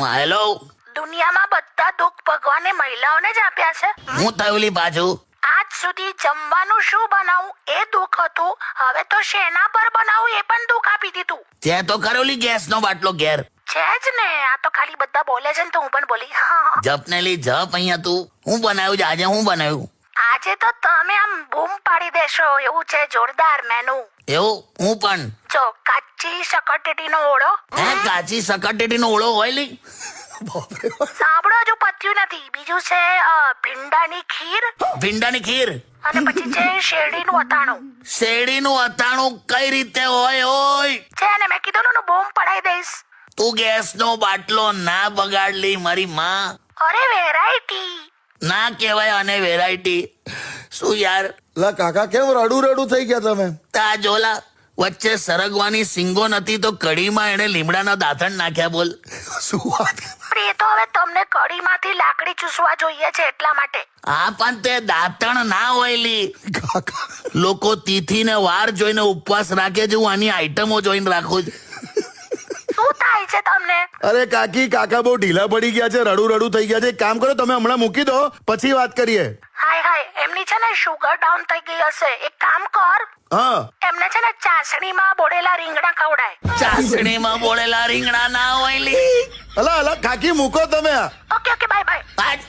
Hello, દુનિયામાં બધા દુઃખ ભગવાને મહિલાઓને જ આપ્યા છે. હું થયું બાજુ? આજ સુધી જમવાનું શું બનાવું એ દુઃખ હતું, હવે તો શેના પર બનાવું એ પણ દુઃખ આપી દીધું. ત્યાં તો કરોલી ગેસનો બાટલો ઘેર. છે જ ને, આ તો ખાલી બધા બોલે છે ને તો હું પણ બોલી. જપનેલી જપ અહીંયા તું. હું બનાવ્યું છે આજે? હું બનાવ્યું આજે તો તમે આમ બૂમ પાડી દેશો એવું છે, જોરદાર મેનુ. એવું? હું પણ. જો કાચી શકરટેટીનો ઓળો. હે, કાચી શકરટેટીનો ઓળો હોય લી? સાંભળો, જો પત્યું નથી. બીજું છે ભીંડાની ખીર. ભીંડાની ખીર અને પછી છે શેરડીનું અથાણું. શેરડીનું અથાણું કઈ રીતે હોય? ઓય છે ને, મેં કીધું ને બૂમ પડાઈ દઈશ. તું ગેસનો બાટલો ના બગાડલી મારી માં. અરે વેરાયટી ના કહેવાય અને વેરાયટી શું યાર? લા કાકા કેમ રડું થઈ ગયા તમે? તા જોલા વચ્ચે સરગવાની સિંગો નથી તો કઢીમાં એને લીમડાના દાંતણ નાખ્યા. બોલ શું વાત? પણ એ તો હવે તમને કઢીમાંથી લાકડી ચૂસવા જોઈએ છે એટલા માટે. હા, પણ તે દાંતણ ના હોય લી. કાકા લોકો તિથિ ને વાર જોઈને ઉપવાસ રાખે છે, હું આની આઈટમો જોઈને રાખું છું. શું થાય છે તમને? અરે કાકી, કાકા બહુ ઢીલા પડી ગયા છે, રડું થઈ ગયા છે. એક કામ કરો, તમે હમણાં મૂકી દો, પછી વાત કરીએ. હાય એમની છે ને શુગર ડાઉન થઈ ગઈ હશે. એક કામ કર, હા, એમને છે ને ચાસણીમાં બોળેલા રીંગણા ખવડાય. ચાસણીમાં બોળેલા રીંગણા ના હોય લી. અલા કાકી મૂકો તમે. Okay bye. આજ